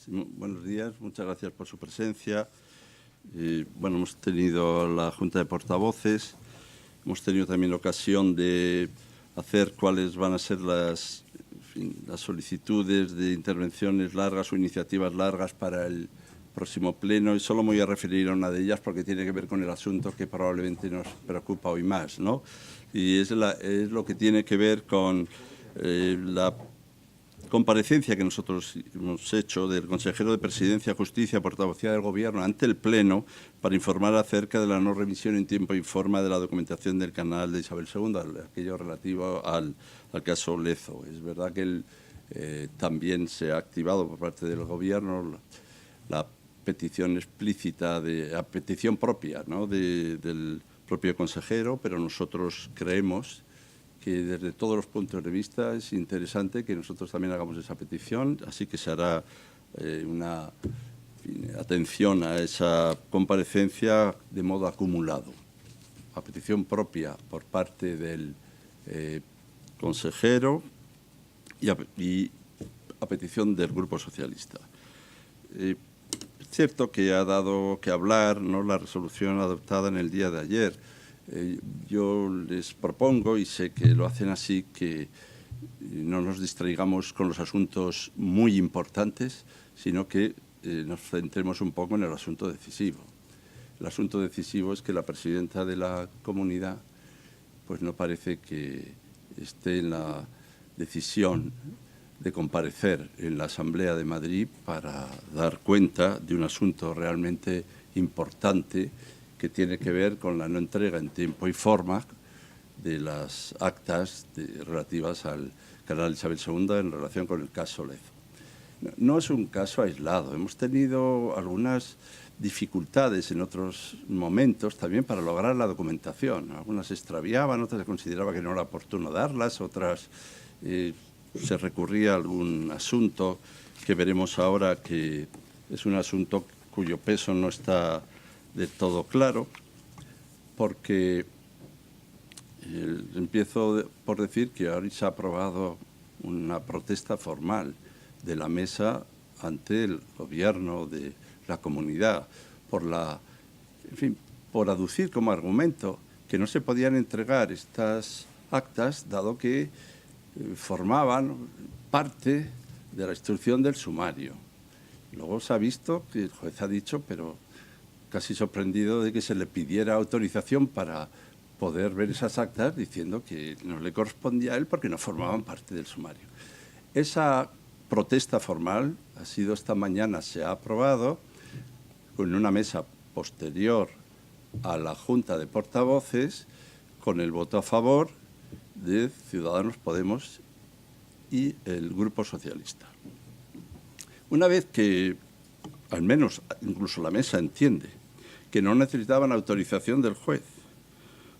Sí, buenos días, muchas gracias por su presencia. Bueno, hemos tenido la Junta de Portavoces, hemos tenido también ocasión de hacer cuáles van a ser las solicitudes de intervenciones largas o iniciativas largas para el próximo pleno, y solo me voy a referir a una de ellas porque tiene que ver con el asunto que probablemente nos preocupa hoy más, ¿no? Y es lo que tiene que ver con la comparecencia que nosotros hemos hecho del consejero de Presidencia, Justicia, Portavocía del Gobierno ante el Pleno para informar acerca de la no remisión en tiempo y forma de la documentación del canal de Isabel II, aquello relativo al caso Lezo. Es verdad que también se ha activado por parte del Gobierno la petición explícita, a petición propia, ¿no?, del propio consejero, pero nosotros creemos que desde todos los puntos de vista es interesante que nosotros también hagamos esa petición, así que se hará una atención a esa comparecencia de modo acumulado. A petición propia por parte del consejero y a petición del Grupo Socialista. Es cierto que ha dado que hablar, ¿no?, la resolución adoptada en el día de ayer. Yo les propongo, y sé que lo hacen así, que no nos distraigamos con los asuntos muy importantes, sino que nos centremos un poco en el asunto decisivo. El asunto decisivo es que la presidenta de la comunidad pues no parece que esté en la decisión de comparecer en la Asamblea de Madrid para dar cuenta de un asunto realmente importante que tiene que ver con la no entrega en tiempo y forma de las actas relativas al canal Isabel II en relación con el caso Lezo. No es un caso aislado. Hemos tenido algunas dificultades en otros momentos también para lograr la documentación. Algunas se extraviaban, otras se consideraba que no era oportuno darlas, otras se recurría a algún asunto que veremos ahora que es un asunto cuyo peso no está de todo claro, porque empiezo por decir que ahora se ha aprobado una protesta formal de la mesa ante el gobierno de la comunidad por aducir como argumento que no se podían entregar estas actas dado que formaban parte de la instrucción del sumario. Luego se ha visto que el juez ha dicho, pero casi sorprendido de que se le pidiera autorización para poder ver esas actas, diciendo que no le correspondía a él porque no formaban parte del sumario. Esa protesta formal ha sido esta mañana, se ha aprobado con una mesa posterior a la Junta de Portavoces, con el voto a favor de Ciudadanos, Podemos y el Grupo Socialista. Una vez que, al menos incluso la mesa entiende que no necesitaban autorización del juez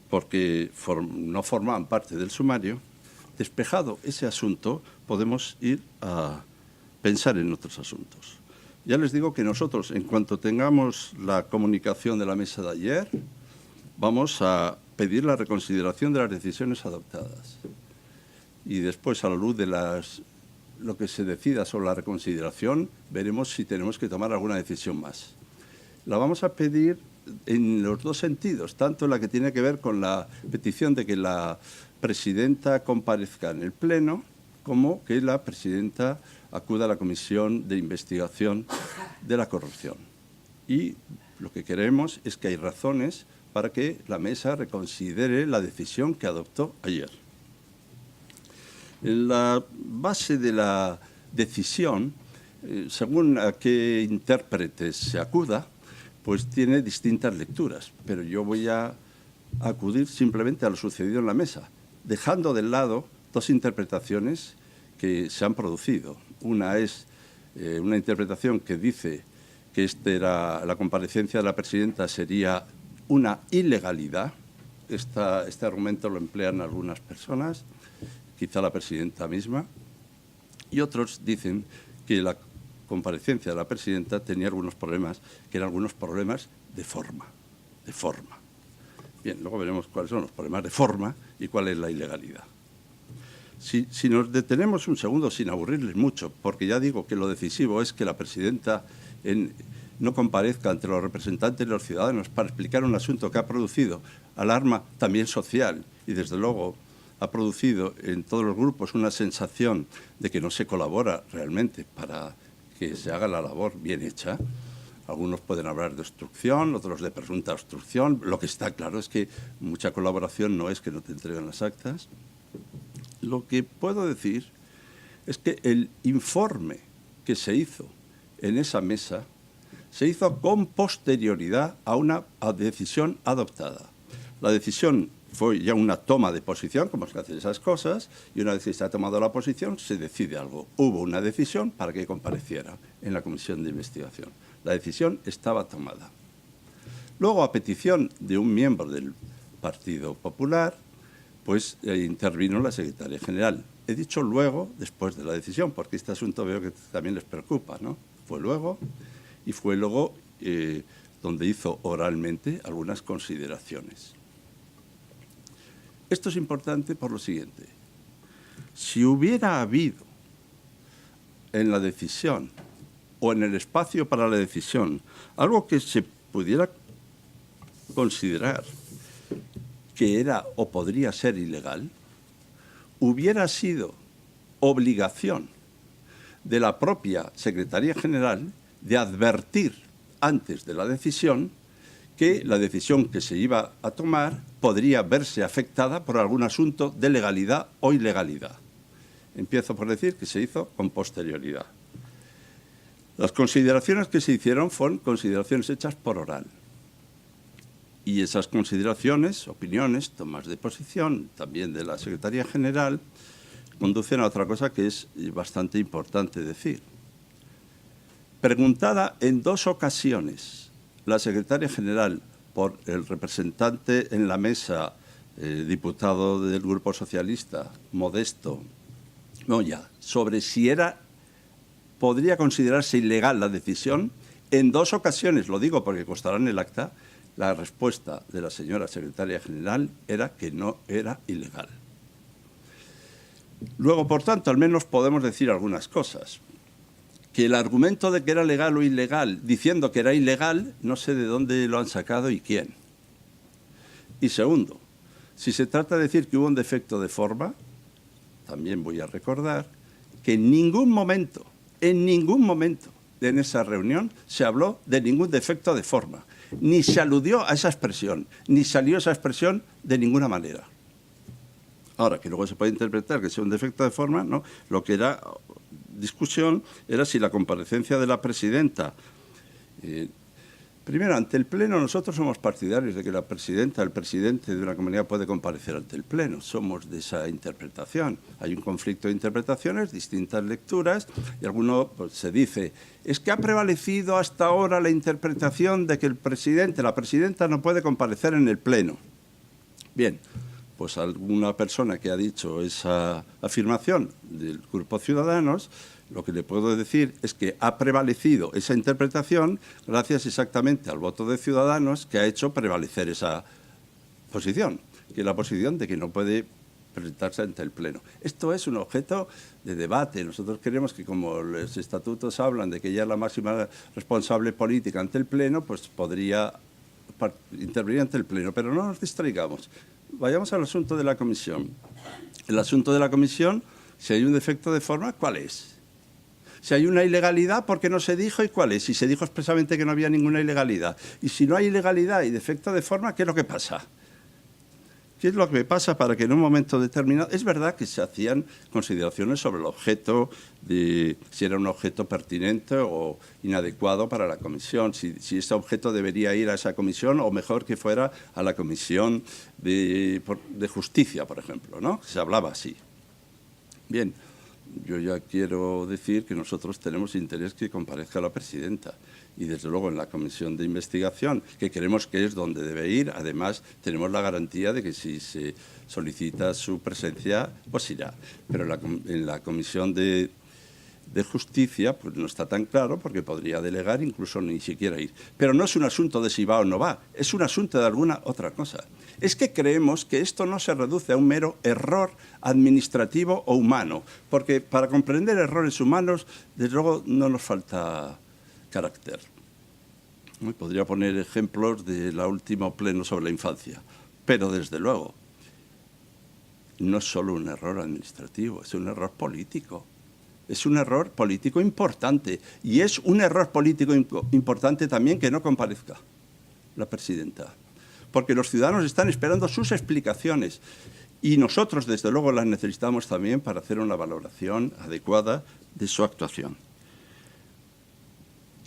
porque no formaban parte del sumario, despejado ese asunto, podemos ir a pensar en otros asuntos. Ya les digo que nosotros, en cuanto tengamos la comunicación de la mesa de ayer, vamos a pedir la reconsideración de las decisiones adoptadas. Y después, a la luz de lo que se decida sobre la reconsideración, veremos si tenemos que tomar alguna decisión más. La vamos a pedir en los dos sentidos, tanto la que tiene que ver con la petición de que la presidenta comparezca en el Pleno, como que la presidenta acuda a la Comisión de Investigación de la Corrupción. Y lo que queremos es que hay razones para que la mesa reconsidere la decisión que adoptó ayer. La base de la decisión, según a qué intérpretes se acuda, pues tiene distintas lecturas, pero yo voy a acudir simplemente a lo sucedido en la mesa, dejando de lado dos interpretaciones que se han producido. Una es una interpretación que dice que la comparecencia de la presidenta sería una ilegalidad. Este argumento lo emplean algunas personas, quizá la presidenta misma, y otros dicen que la comparecencia de la presidenta tenía algunos problemas, que eran algunos problemas de forma. Bien, luego veremos cuáles son los problemas de forma y cuál es la ilegalidad. Si nos detenemos un segundo sin aburrirles mucho, porque ya digo que lo decisivo es que la presidenta no comparezca ante los representantes de los ciudadanos para explicar un asunto que ha producido alarma también social y, desde luego, ha producido en todos los grupos una sensación de que no se colabora realmente para que se haga la labor bien hecha. Algunos pueden hablar de obstrucción, otros de presunta obstrucción. Lo que está claro es que mucha colaboración no es que no te entreguen las actas. Lo que puedo decir es que el informe que se hizo en esa mesa se hizo con posterioridad a una decisión adoptada. La decisión fue ya una toma de posición, como se hacen esas cosas, y una vez que se ha tomado la posición, se decide algo. Hubo una decisión para que compareciera en la comisión de investigación. La decisión estaba tomada. Luego, a petición de un miembro del Partido Popular, pues intervino la secretaria general. He dicho luego, después de la decisión, porque este asunto veo que también les preocupa, ¿no? Fue luego, y fue luego donde hizo oralmente algunas consideraciones. Esto es importante por lo siguiente. Si hubiera habido en la decisión o en el espacio para la decisión algo que se pudiera considerar que era o podría ser ilegal, hubiera sido obligación de la propia Secretaría General de advertir antes de la decisión que la decisión que se iba a tomar podría verse afectada por algún asunto de legalidad o ilegalidad. Empiezo por decir que se hizo con posterioridad. Las consideraciones que se hicieron fueron consideraciones hechas por oral. Y esas consideraciones, opiniones, tomas de posición, también de la Secretaría General, conducen a otra cosa que es bastante importante decir. Preguntada en 2 ocasiones la Secretaria General por el representante en la mesa, diputado del Grupo Socialista, Modesto Moya, sobre si podría considerarse ilegal la decisión, en 2 ocasiones, lo digo porque constará en el acta, la respuesta de la señora Secretaria General era que no era ilegal. Luego, por tanto, al menos podemos decir algunas cosas. Que el argumento de que era legal o ilegal, diciendo que era ilegal, no sé de dónde lo han sacado y quién. Y segundo, si se trata de decir que hubo un defecto de forma, también voy a recordar que en ningún momento en esa reunión se habló de ningún defecto de forma, ni se aludió a esa expresión, ni salió esa expresión de ninguna manera. Ahora, que luego se puede interpretar que sea un defecto de forma, ¿no? Lo que era discusión era si la comparecencia de la presidenta. Primero, ante el Pleno, nosotros somos partidarios de que la presidenta, el presidente de una comunidad puede comparecer ante el Pleno. Somos de esa interpretación. Hay un conflicto de interpretaciones, distintas lecturas, y alguno pues, se dice, es que ha prevalecido hasta ahora la interpretación de que el presidente, la presidenta no puede comparecer en el Pleno. Bien, pues alguna persona que ha dicho esa afirmación del Grupo Ciudadanos, lo que le puedo decir es que ha prevalecido esa interpretación gracias exactamente al voto de Ciudadanos que ha hecho prevalecer esa posición, que es la posición de que no puede presentarse ante el Pleno. Esto es un objeto de debate. Nosotros creemos que como los estatutos hablan de que ella es la máxima responsable política ante el Pleno, pues podría intervenir ante el Pleno, pero no nos distraigamos. Vayamos al asunto de la comisión. El asunto de la comisión, si hay un defecto de forma, ¿cuál es? Si hay una ilegalidad, ¿por qué no se dijo y cuál es? Si se dijo expresamente que no había ninguna ilegalidad. Y si no hay ilegalidad y defecto de forma, ¿qué es lo que pasa? ¿Qué es lo que pasa para que en un momento determinado... Es verdad que se hacían consideraciones sobre el objeto, de si era un objeto pertinente o inadecuado para la comisión, si ese objeto debería ir a esa comisión o mejor que fuera a la comisión de justicia, por ejemplo, ¿no? Se hablaba así. Bien, yo ya quiero decir que nosotros tenemos interés que comparezca la presidenta. Y desde luego en la comisión de investigación, que creemos que es donde debe ir, además tenemos la garantía de que si se solicita su presencia, pues irá. Pero en la comisión de de Justicia, pues no está tan claro, porque podría delegar, incluso ni siquiera ir. Pero no es un asunto de si va o no va, es un asunto de alguna otra cosa. Es que creemos que esto no se reduce a un mero error administrativo o humano, porque para comprender errores humanos, desde luego, no nos falta carácter. Podría poner ejemplos del último pleno sobre la infancia, pero desde luego no es solo un error administrativo, es un error político. Es un error político importante, y es un error político importante también que no comparezca la presidenta, porque los ciudadanos están esperando sus explicaciones y nosotros, desde luego, las necesitamos también para hacer una valoración adecuada de su actuación.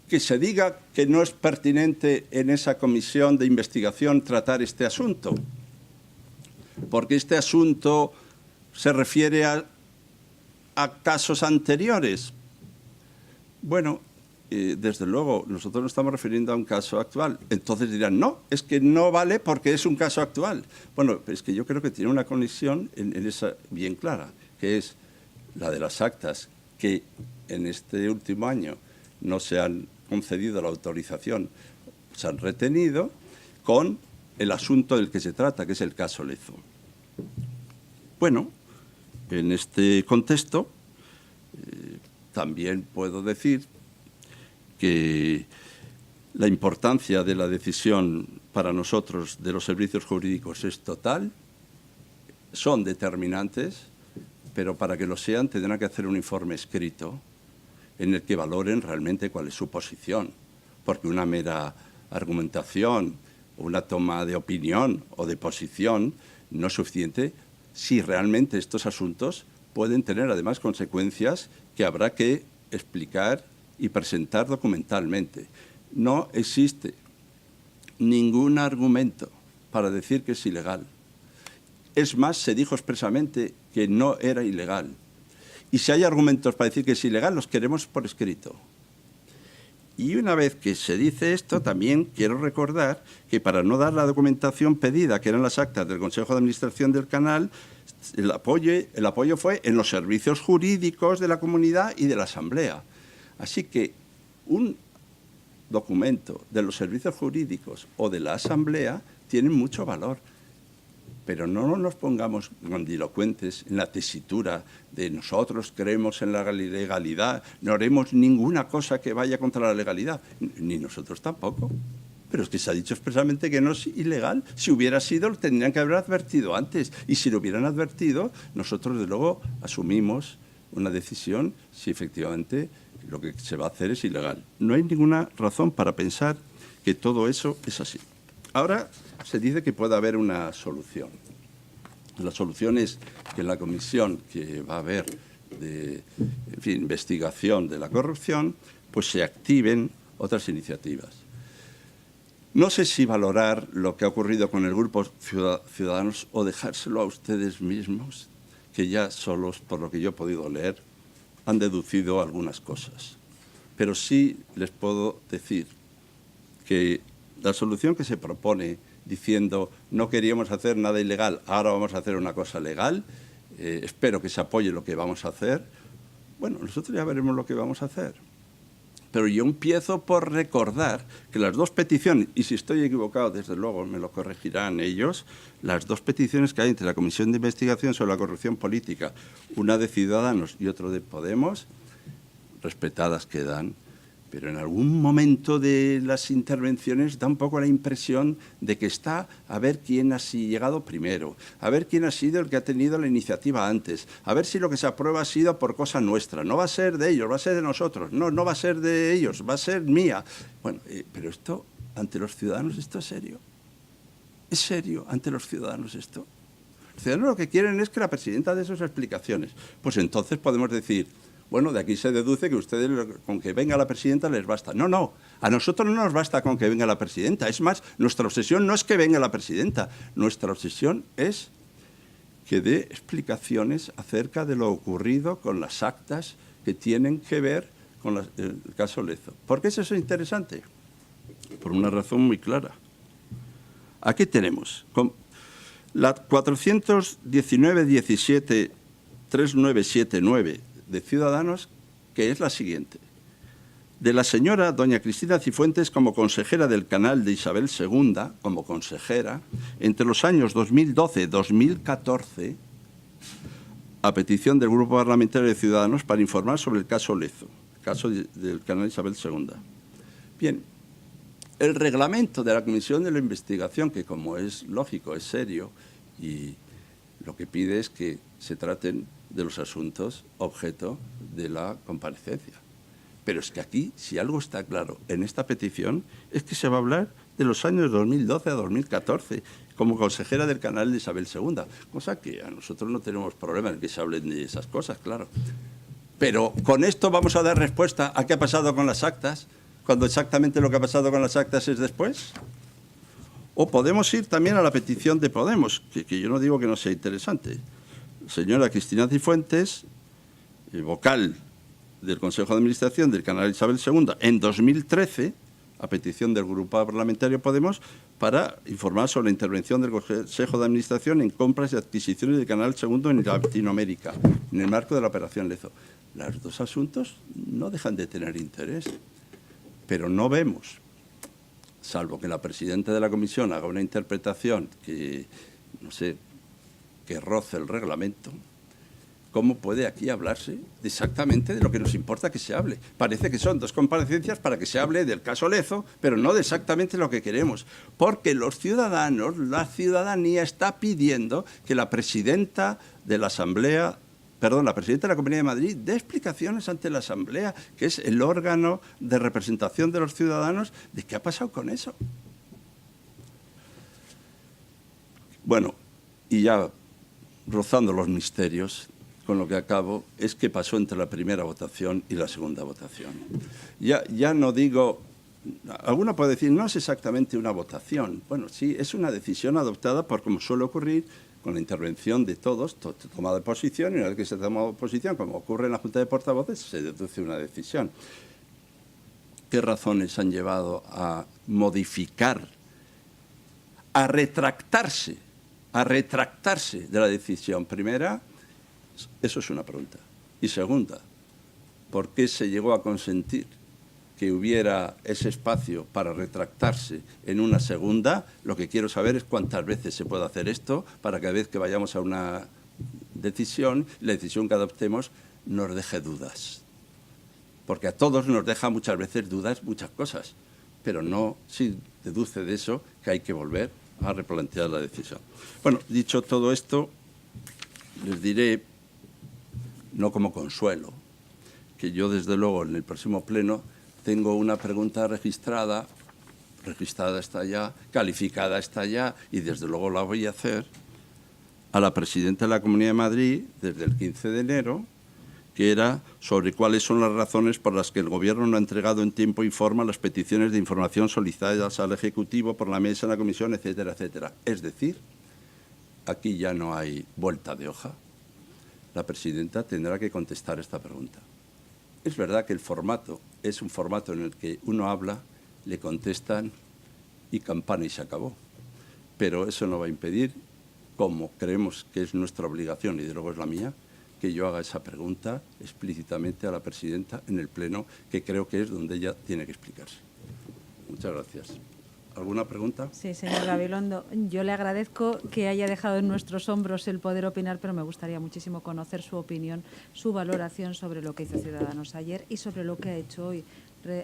Que se diga que no es pertinente en esa comisión de investigación tratar este asunto, porque este asunto se refiere a casos anteriores. Bueno, desde luego, nosotros nos estamos refiriendo a un caso actual. Entonces dirán, no, es que no vale porque es un caso actual. Bueno, es que yo creo que tiene una conexión en esa bien clara, que es la de las actas que en este último año no se han concedido la autorización, se han retenido, con el asunto del que se trata, que es el caso Lezo. Bueno, en este contexto también puedo decir que la importancia de la decisión para nosotros de los servicios jurídicos es total, son determinantes, pero para que lo sean tendrán que hacer un informe escrito en el que valoren realmente cuál es su posición, porque una mera argumentación, una toma de opinión o de posición no es suficiente si realmente estos asuntos pueden tener además consecuencias que habrá que explicar y presentar documentalmente. No existe ningún argumento para decir que es ilegal. Es más, se dijo expresamente que no era ilegal. Y si hay argumentos para decir que es ilegal, los queremos por escrito. Y una vez que se dice esto, también quiero recordar que para no dar la documentación pedida, que eran las actas del Consejo de Administración del Canal, el apoyo fue en los servicios jurídicos de la comunidad y de la Asamblea. Así que un documento de los servicios jurídicos o de la Asamblea tiene mucho valor. Pero no nos pongamos grandilocuentes en la tesitura de nosotros creemos en la legalidad, no haremos ninguna cosa que vaya contra la legalidad, ni nosotros tampoco. Pero es que se ha dicho expresamente que no es ilegal. Si hubiera sido, lo tendrían que haber advertido antes. Y si lo hubieran advertido, nosotros, de luego, asumimos una decisión si efectivamente lo que se va a hacer es ilegal. No hay ninguna razón para pensar que todo eso es así. Ahora se dice que puede haber una solución. La solución es que en la comisión que va a haber de investigación de la corrupción, pues se activen otras iniciativas. No sé si valorar lo que ha ocurrido con el grupo Ciudadanos o dejárselo a ustedes mismos, que ya solos, por lo que yo he podido leer, han deducido algunas cosas. Pero sí les puedo decir que la solución que se propone diciendo no queríamos hacer nada ilegal, ahora vamos a hacer una cosa legal, espero que se apoye lo que vamos a hacer. Bueno, nosotros ya veremos lo que vamos a hacer. Pero yo empiezo por recordar que las dos peticiones, y si estoy equivocado, desde luego me lo corregirán ellos, las dos peticiones que hay entre la Comisión de Investigación sobre la Corrupción Política, una de Ciudadanos y otra de Podemos, respetadas quedan, pero en algún momento de las intervenciones da un poco la impresión de que está a ver quién ha llegado primero, a ver quién ha sido el que ha tenido la iniciativa antes, a ver si lo que se aprueba ha sido por cosa nuestra. No va a ser de ellos, va a ser de nosotros. No va a ser de ellos, va a ser mía. Bueno, pero esto, ante los ciudadanos, ¿esto es serio? ¿Es serio ante los ciudadanos esto? Los ciudadanos lo que quieren es que la presidenta dé sus explicaciones. Pues entonces podemos decir, bueno, de aquí se deduce que ustedes con que venga la presidenta les basta. No, a nosotros no nos basta con que venga la presidenta. Es más, nuestra obsesión no es que venga la presidenta. Nuestra obsesión es que dé explicaciones acerca de lo ocurrido con las actas que tienen que ver con el caso Lezo. ¿Por qué es eso interesante? Por una razón muy clara. Aquí tenemos la 419-17-3979 de Ciudadanos, que es la siguiente. De la señora doña Cristina Cifuentes como consejera del canal de Isabel II, como consejera, entre los años 2012-2014, a petición del Grupo Parlamentario de Ciudadanos para informar sobre el caso Lezo, el caso del canal Isabel II. Bien, el reglamento de la Comisión de la Investigación, que como es lógico, es serio, y lo que pide es que se traten de los asuntos objeto de la comparecencia. Pero es que aquí, si algo está claro en esta petición, es que se va a hablar de los años 2012 a 2014, como consejera del canal de Isabel II, cosa que a nosotros no tenemos problema en que se hablen de esas cosas, claro. Pero con esto vamos a dar respuesta a qué ha pasado con las actas, cuando exactamente lo que ha pasado con las actas es después. O podemos ir también a la petición de Podemos, que yo no digo que no sea interesante. Señora Cristina Cifuentes, vocal del Consejo de Administración del canal Isabel II, en 2013, a petición del Grupo Parlamentario Podemos, para informar sobre la intervención del Consejo de Administración en compras y adquisiciones del canal II en Latinoamérica, en el marco de la Operación Lezo. Los dos asuntos no dejan de tener interés, pero no vemos, salvo que la presidenta de la comisión haga una interpretación que, no sé, que roce el reglamento, ¿cómo puede aquí hablarse exactamente de lo que nos importa que se hable? Parece que son dos comparecencias para que se hable del caso Lezo, pero no de exactamente lo que queremos. Porque los ciudadanos, la ciudadanía está pidiendo que la presidenta de la Asamblea, perdón, la presidenta de la Comunidad de Madrid dé explicaciones ante la Asamblea, que es el órgano de representación de los ciudadanos, de qué ha pasado con eso. Bueno, y ya rozando los misterios, con lo que acabo, es que pasó entre la primera votación y la segunda votación. Ya no digo, alguno puede decir, no es exactamente una votación. Bueno, sí, es una decisión adoptada por, como suele ocurrir, con la intervención de todos, tomada de posición, y una vez que se ha tomado posición, como ocurre en la Junta de Portavoces, se deduce una decisión. ¿Qué razones han llevado a modificar, a retractarse de la decisión primera? Eso es una pregunta. Y segunda, ¿por qué se llegó a consentir que hubiera ese espacio para retractarse en una segunda? Lo que quiero saber es cuántas veces se puede hacer esto para que cada vez que vayamos a una decisión, la decisión que adoptemos nos deje dudas. Porque a todos nos deja muchas veces dudas muchas cosas, pero no se deduce de eso que hay que volver a replantear la decisión. Bueno, dicho todo esto, les diré, no como consuelo, que yo desde luego en el próximo pleno tengo una pregunta registrada está ya, calificada está ya, y desde luego la voy a hacer a la presidenta de la Comunidad de Madrid desde el 15 de enero, que era sobre cuáles son las razones por las que el Gobierno no ha entregado en tiempo y forma las peticiones de información solicitadas al Ejecutivo por la mesa, la Comisión, etcétera, etcétera. Es decir, aquí ya no hay vuelta de hoja. La presidenta tendrá que contestar esta pregunta. Es verdad que el formato es un formato en el que uno habla, le contestan y campana y se acabó. Pero eso no va a impedir, como creemos que es nuestra obligación y de luego es la mía, que yo haga esa pregunta explícitamente a la presidenta en el pleno, que creo que es donde ella tiene que explicarse. Muchas gracias. ¿Alguna pregunta? Sí, señor Gabilondo. Yo le agradezco que haya dejado en nuestros hombros el poder opinar, pero me gustaría muchísimo conocer su opinión, su valoración sobre lo que hizo Ciudadanos ayer y sobre lo que ha hecho hoy.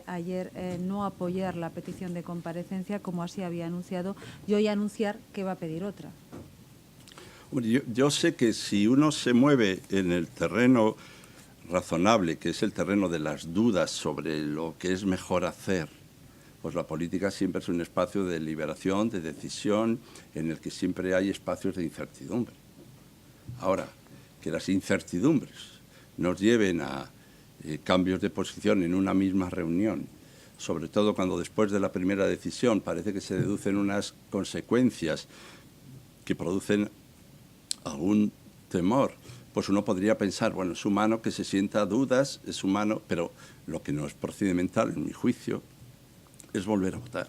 Ayer no apoyar la petición de comparecencia, como así había anunciado, y hoy anunciar que va a pedir otra. Yo sé que si uno se mueve en el terreno razonable, que es el terreno de las dudas sobre lo que es mejor hacer, pues la política siempre es un espacio de deliberación, de decisión, en el que siempre hay espacios de incertidumbre. Ahora, que las incertidumbres nos lleven a cambios de posición en una misma reunión, sobre todo cuando después de la primera decisión parece que se deducen unas consecuencias que producen algún temor, pues uno podría pensar, bueno, es humano que se sienta dudas, es humano, pero lo que no es procedimental, en mi juicio, es volver a votar.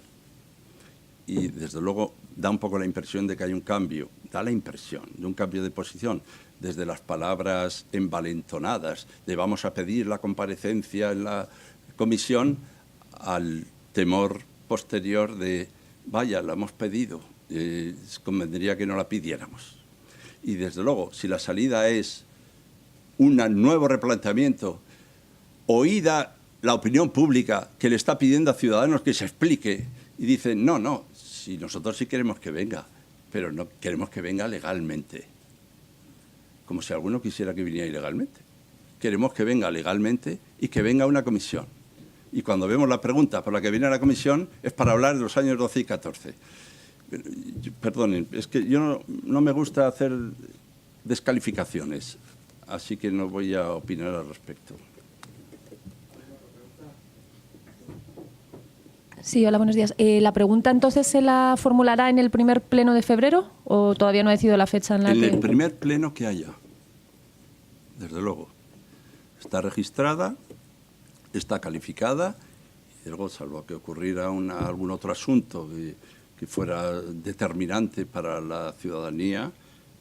Y desde luego da un poco la impresión de que hay un cambio, da la impresión de un cambio de posición desde las palabras envalentonadas de vamos a pedir la comparecencia en la comisión, al temor posterior de vaya, la hemos pedido, convendría que no la pidiéramos. Y desde luego, si la salida es un nuevo replanteamiento, oída la opinión pública que le está pidiendo a Ciudadanos que se explique y dicen, no, si nosotros sí queremos que venga, pero no queremos que venga legalmente. Como si alguno quisiera que viniera ilegalmente. Queremos que venga legalmente y que venga una comisión. Y cuando vemos la pregunta por la que viene a la comisión es para hablar de los años 12 y 14. Perdonen, es que yo no me gusta hacer descalificaciones, así que no voy a opinar al respecto. Sí, hola, buenos días. ¿La pregunta entonces se la formulará en el primer pleno de febrero o todavía no ha decidido la fecha en la que...? En el primer pleno que haya, desde luego. Está registrada, está calificada, y luego, salvo que ocurriera algún otro asunto que fuera determinante para la ciudadanía,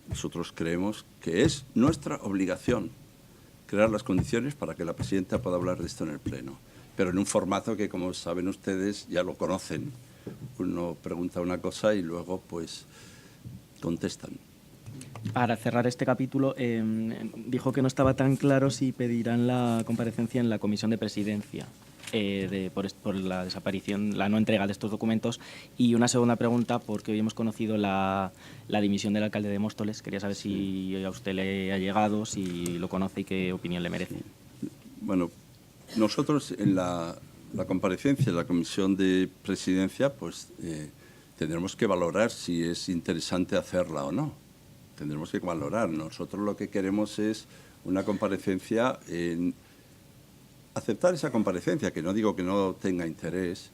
nosotros creemos que es nuestra obligación crear las condiciones para que la presidenta pueda hablar de esto en el pleno. Pero en un formato que, como saben ustedes, ya lo conocen. Uno pregunta una cosa y luego, pues, contestan. Para cerrar este capítulo, dijo que no estaba tan claro si pedirán la comparecencia en la Comisión de Presidencia por la desaparición, la no entrega de estos documentos. Y una segunda pregunta, porque hoy hemos conocido la dimisión del alcalde de Móstoles. Quería saber si a usted le ha llegado, si lo conoce y qué opinión le merece. Bueno, nosotros en la comparecencia en la Comisión de Presidencia, pues tendremos que valorar si es interesante hacerla o no. Tendremos que valorar. Nosotros lo que queremos es una comparecencia, aceptar esa comparecencia, que no digo que no tenga interés,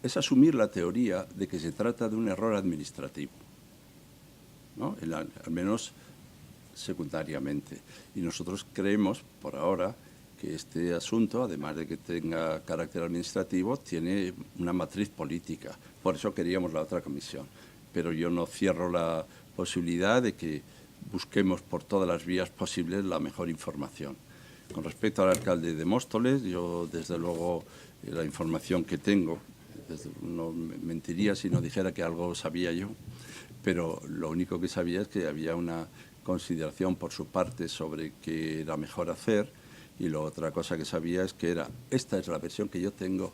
es asumir la teoría de que se trata de un error administrativo, ¿no? Al menos secundariamente. Y nosotros creemos, por ahora, que este asunto, además de que tenga carácter administrativo, tiene una matriz política. Por eso queríamos la otra comisión. Pero yo no cierro la posibilidad de que busquemos por todas las vías posibles la mejor información. Con respecto al alcalde de Móstoles, yo desde luego la información que tengo, no mentiría si no dijera que algo sabía yo, pero lo único que sabía es que había una consideración por su parte sobre qué era mejor hacer, y la otra cosa que sabía es que esta es la versión que yo tengo,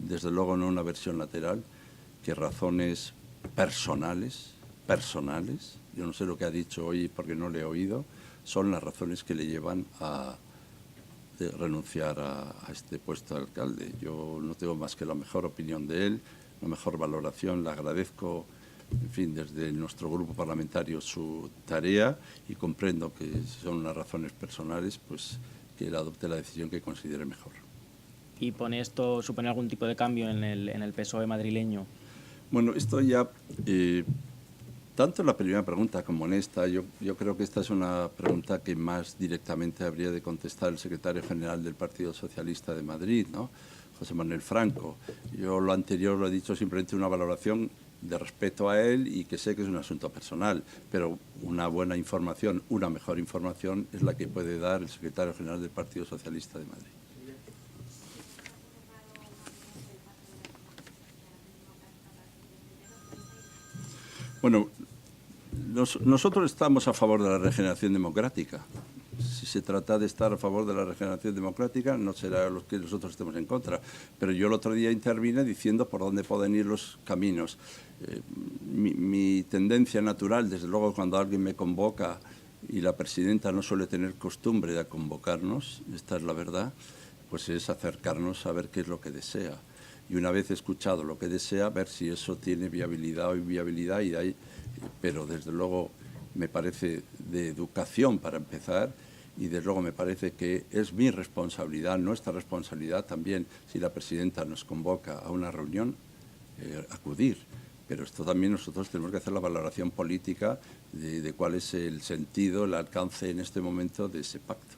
desde luego no una versión lateral, que razones personales, yo no sé lo que ha dicho hoy porque no le he oído, son las razones que le llevan a renunciar a este puesto de alcalde. Yo no tengo más que la mejor opinión de él, la mejor valoración, le agradezco, en fin, desde nuestro grupo parlamentario su tarea y comprendo que son unas razones personales, pues que él adopte la decisión que considere mejor. ¿Y supone algún tipo de cambio en el PSOE madrileño? Bueno, esto ya, tanto en la primera pregunta como en esta, yo creo que esta es una pregunta que más directamente habría de contestar el secretario general del Partido Socialista de Madrid, ¿no? José Manuel Franco. Yo lo anterior lo he dicho simplemente una valoración de respeto a él y que sé que es un asunto personal, pero una buena información, una mejor información es la que puede dar el secretario general del Partido Socialista de Madrid. Bueno, nosotros estamos a favor de la regeneración democrática. Si se trata de estar a favor de la regeneración democrática, no será lo que nosotros estemos en contra. Pero yo el otro día intervine diciendo por dónde pueden ir los caminos. Mi tendencia natural, desde luego, cuando alguien me convoca, y la presidenta no suele tener costumbre de convocarnos, esta es la verdad, pues es acercarnos a ver qué es lo que desea. Y una vez escuchado lo que desea, ver si eso tiene viabilidad o inviabilidad, y de ahí, pero desde luego me parece de educación para empezar, y desde luego me parece que es mi responsabilidad, nuestra responsabilidad también, si la presidenta nos convoca a una reunión, acudir. Pero esto también nosotros tenemos que hacer la valoración política de cuál es el sentido, el alcance en este momento de ese pacto.